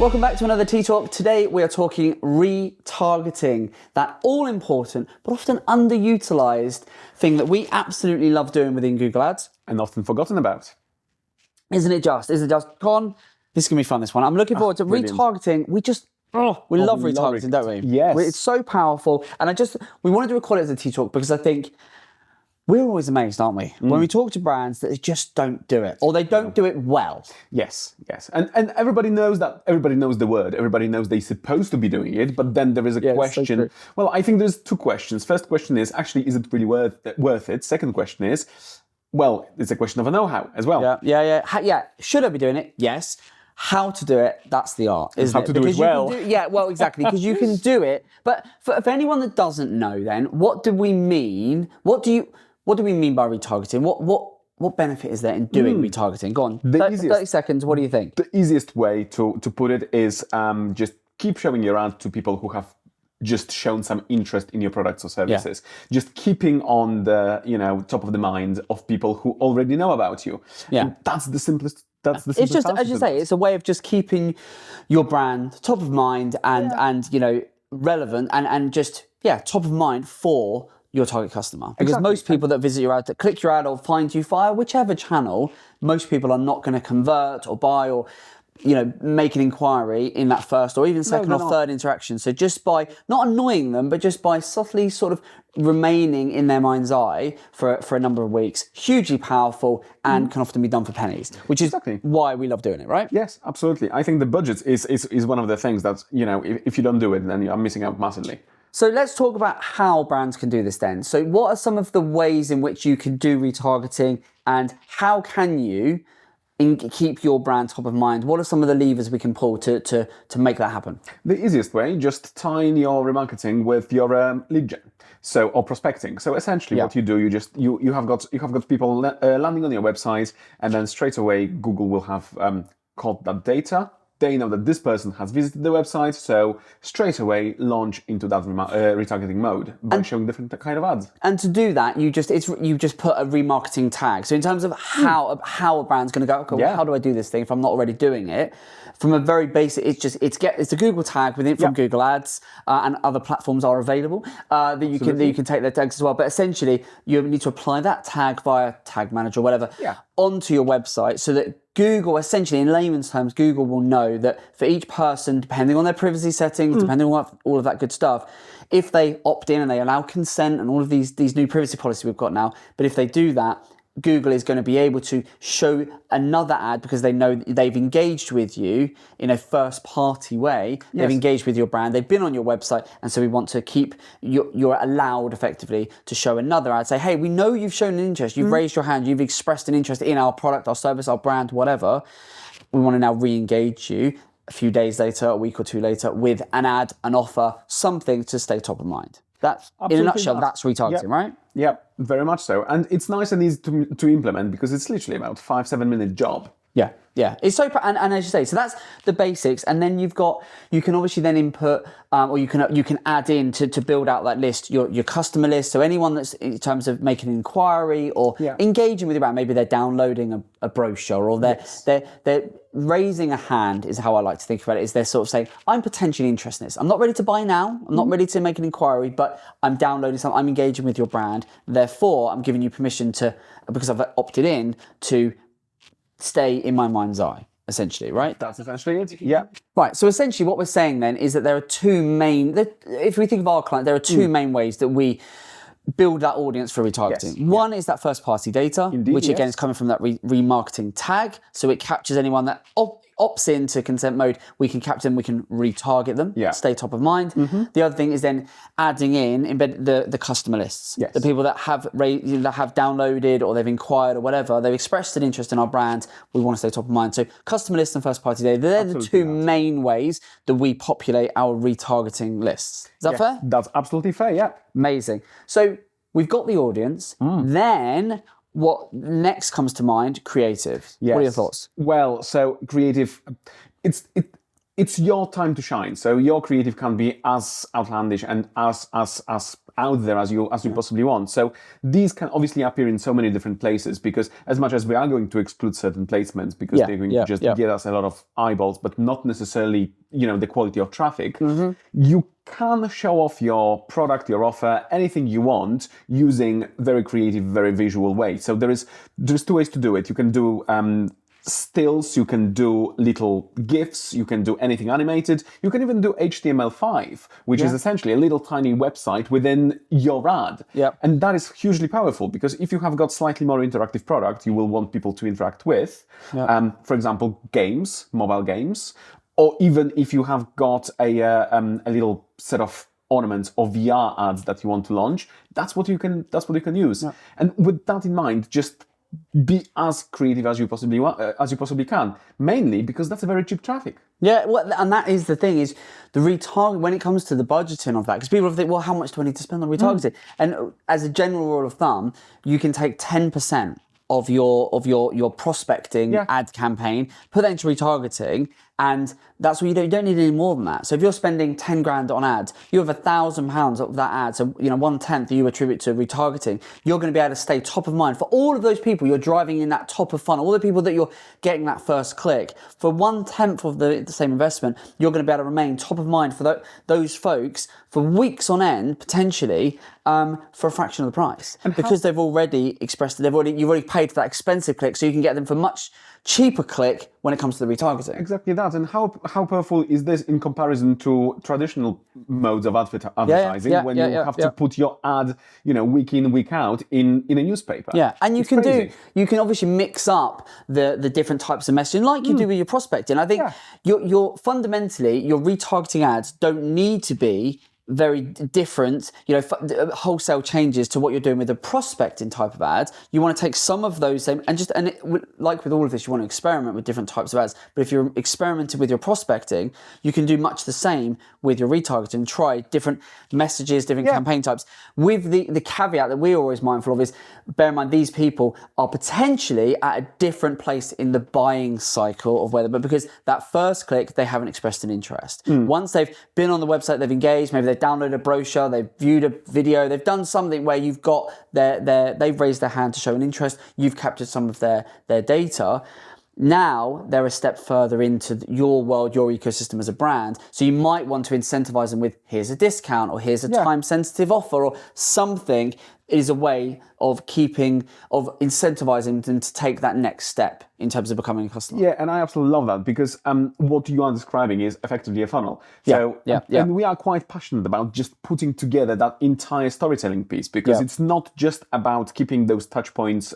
welcome back to another T.E.A Talk. Today we are talking retargeting, that all-important but often underutilized thing that we absolutely love doing within Google Ads. And often forgotten about. Isn't it just? Con, this is going to be fun, this one. I'm looking forward to brilliant. Retargeting. We love retargeting, don't we? Yes. It's so powerful. And we wanted to record it as a T.E.A Talk because I think we're always amazed, aren't we? When we talk to brands that they just don't do it, or they don't do it well. Yes. And everybody knows that, everybody knows the word, everybody knows they're supposed to be doing it, but then there is a question. So well, I think there's two questions. First question is, actually, is it really worth it? Second question is, well, it's a question of a know-how as well. Yeah. Should I be doing it? Yes. How to do it, that's the art, isn't it? How to do it well. Exactly, because you can do it. But for anyone that doesn't know then, what do we mean? What do we mean by retargeting? What benefit is there in doing retargeting? Go on, 30 seconds, what do you think? The easiest way to put it is just keep showing your ad to people who have just shown some interest in your products or services. Just keeping on the top of the mind of people who already know about you. Yeah, and that's the simplest. It's just, as you say, it's a way of just keeping your brand top of mind and relevant and just top of mind for your target customer. Because most people that visit your ad, that click your ad or find you via whichever channel, most people are not going to convert or buy or make an inquiry in that first or even second or third interaction. So just by not annoying them, but just by subtly sort of remaining in their mind's eye for a number of weeks, hugely powerful and can often be done for pennies, which is why we love doing it, right? Yes, absolutely. I think the budget is one of the things that, if you don't do it, then you're missing out massively. So let's talk about how brands can do this then. So what are some of the ways in which you can do retargeting and how can you keep your brand top of mind? What are some of the levers we can pull to make that happen? The easiest way, just tie in your remarketing with your lead gen, or prospecting. So essentially, what you do, you have got people landing on your website, and then straight away Google will have caught that data. They know that this person has visited the website, so straight away launch into that retargeting mode by showing different kind of ads. And to do that, you just put a remarketing tag. So in terms of how a brand's going to go, well, how do I do this thing if I'm not already doing it? From a very basic, it's a Google tag from Google Ads, and other platforms are available that you can take their tags as well. But essentially, you need to apply that tag via Tag Manager or whatever onto your website, so that Google, essentially, in layman's terms, Google will know that for each person, depending on their privacy settings, depending on all of that good stuff, if they opt in and they allow consent and all of these new privacy policies we've got now, but if they do that, Google is going to be able to show another ad because they know they've engaged with you in a first-party way. Yes. They've engaged with your brand. They've been on your website, and so we want to keep you're allowed effectively to show another ad. Say, hey, we know you've shown an interest. You've raised your hand. You've expressed an interest in our product, our service, our brand, whatever. We want to now re-engage you a few days later, a week or two later, with an ad, an offer, something to stay top of mind. That's, in a nutshell, that's retargeting, right? Yeah, very much so. And it's nice and easy to implement because it's literally about 5-7 minute job. Yeah. It's so, and as you say, so that's the basics. And then you can obviously then input, or you can add in to build out that list, your customer list. So anyone that's in terms of making an inquiry or engaging with your brand, maybe they're downloading a brochure or they're raising a hand is how I like to think about it, is they're sort of saying, I'm potentially interested in this. I'm not ready to buy now. I'm not ready to make an inquiry, but I'm downloading something. I'm engaging with your brand. Therefore, I'm giving you permission to, because I've opted in, to stay in my mind's eye, essentially, right? That's essentially it. Yeah. Right. So essentially what we're saying then is that there are two main, if we think of our client, there are two main ways that we build that audience for retargeting. Yes. One is that first party data, which again is coming from that remarketing tag. So it captures anyone that opts into consent mode. We can capture them, we can retarget them, stay top of mind. The other thing is then adding embed the customer lists. Yes. The people that have downloaded or they've inquired or whatever, they've expressed an interest in our brand, we want to stay top of mind. So customer lists and first party data, they're the two main ways that we populate our retargeting lists. Is that fair? That's absolutely fair, yeah. Amazing. So we've got the audience. Then what next comes to mind? Creative. Yes. What are your thoughts? Well, so creative, it's your time to shine. So your creative can be as outlandish and as out there as you possibly want. So these can obviously appear in so many different places, because as much as we are going to exclude certain placements because they're going to just get us a lot of eyeballs, but not necessarily, the quality of traffic, you can show off your product, your offer, anything you want using very creative, very visual ways. So there's two ways to do it. You can do stills, you can do little GIFs, you can do anything animated, you can even do HTML5, which is essentially a little tiny website within your ad. And that is hugely powerful, because if you have got slightly more interactive product you will want people to interact with, for example, games, mobile games, or even if you have got a little set of ornaments or VR ads that you want to launch, that's what you can use. And with that in mind, just be as creative as you possibly can. Mainly because that's a very cheap traffic. Yeah, well, and that is the thing, is the retarget, when it comes to the budgeting of that, because people think, well, how much do I need to spend on retargeting? And as a general rule of thumb, you can take 10% of your prospecting ad campaign, put that into retargeting, and that's what you don't need any more than that. So if you're spending 10 grand on ads, you have £1,000 of that ad, so 1/10 that you attribute to retargeting, you're going to be able to stay top of mind for all of those people you're driving in that top of funnel, all the people that you're getting that first click. For 1/10 of the same investment, you're going to be able to remain top of mind for those folks for weeks on end, potentially, for a fraction of the price, because they've already expressed it. You've already paid for that expensive click, so you can get them for much cheaper click when it comes to the retargeting. Exactly that. And how powerful is this in comparison to traditional modes of advertising, when you have to put your ad, week in, week out in a newspaper? Yeah, and you can obviously mix up the different types of messaging like you do with your prospecting. I think you're fundamentally, your retargeting ads don't need to be very different, wholesale changes to what you're doing with a prospecting type of ad. You want to take some of those same, like with all of this, you want to experiment with different types of ads. But if you're experimenting with your prospecting, you can do much the same with your retargeting. Try different messages, different campaign types. With the caveat that we're always mindful of is, bear in mind, these people are potentially at a different place in the buying cycle of but because that first click, they haven't expressed an interest. Once they've been on the website, they've engaged, maybe they've downloaded a brochure, they've viewed a video, they've done something where you've got they've raised their hand to show an interest, you've captured some of their data. Now they're a step further into your world, your ecosystem as a brand. So you might want to incentivize them with, here's a discount, or here's a time-sensitive offer, or something. It is a way of incentivizing them to take that next step in terms of becoming a customer. Yeah, and I absolutely love that, because what you are describing is effectively a funnel. And we are quite passionate about just putting together that entire storytelling piece, because it's not just about keeping those touch points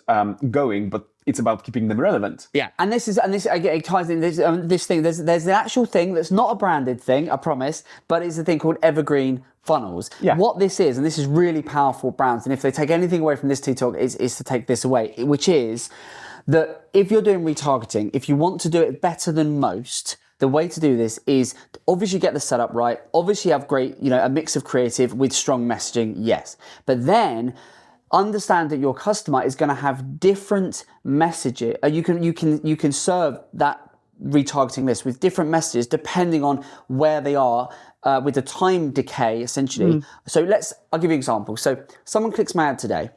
going, but it's about keeping them relevant. Yeah, and this it ties in this thing. There's an actual thing that's not a branded thing, I promise, but it's a thing called Evergreen Funnels. What this is, and this is really powerful brands, and if they take anything away from this T.E.A Talk, is to take this away, which is that if you're doing retargeting, if you want to do it better than most, the way to do this is to obviously get the setup right, obviously have great, a mix of creative with strong messaging, yes, but then understand that your customer is going to have different messages. You can serve that retargeting list with different messages depending on where they are with the time decay, essentially. So I'll give you an example. So someone clicks my ad today.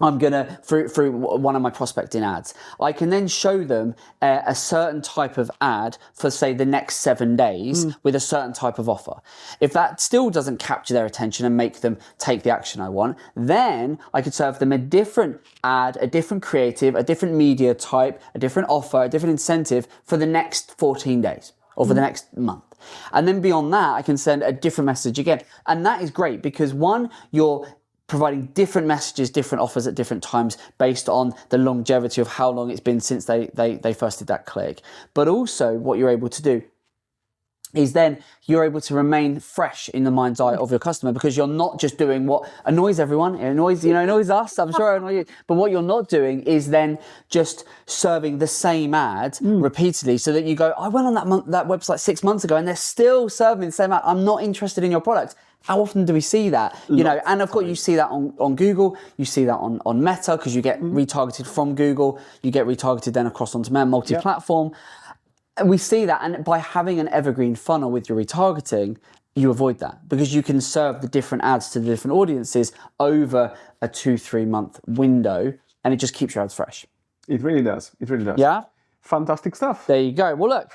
I'm gonna, through one of my prospecting ads, I can then show them a certain type of ad for, say, the next 7 days with a certain type of offer. If that still doesn't capture their attention and make them take the action I want, then I could serve them a different ad, a different creative, a different media type, a different offer, a different incentive for the next 14 days or for the next month. And then beyond that, I can send a different message again. And that is great because, one, you're providing different messages, different offers at different times based on the longevity of how long it's been since they first did that click. But also what you're able to do is then you're able to remain fresh in the mind's eye of your customer, because you're not just doing what annoys everyone. It annoys us, I'm sure it annoys you. But what you're not doing is then just serving the same ad repeatedly, so that you go, I went on that website 6 months ago and they're still serving the same ad. I'm not interested in your product. How often do we see that? And of course you see that on Google, you see that on Meta, because you get retargeted from Google, you get retargeted then across onto multi-platform. We see that, and by having an evergreen funnel with your retargeting, you avoid that because you can serve the different ads to the different audiences over a 2-3 month window, and it just keeps your ads fresh. It really does. It really does. Yeah. Fantastic stuff. There you go. Well, look,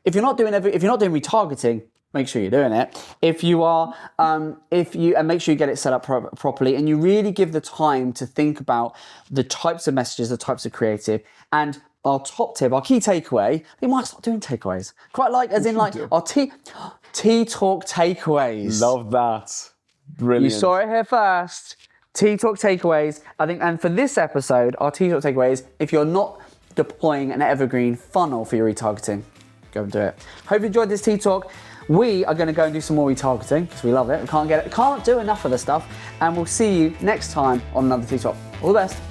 if you're not doing retargeting, make sure you're doing it. If you are, and make sure you get it set up properly, and you really give the time to think about the types of messages, the types of creative, and our top tip, our key takeaway. We might start doing takeaways. Quite like, as in like our T.E.A Talk takeaways. Love that. Brilliant. You saw it here first. T.E.A Talk takeaways. I think, and for this episode, our T.E.A Talk takeaways. If you're not deploying an evergreen funnel for your retargeting, go and do it. Hope you enjoyed this T.E.A Talk. We are going to go and do some more retargeting because we love it. We can't do enough of the stuff, and we'll see you next time on another T.E.A Talk. All the best.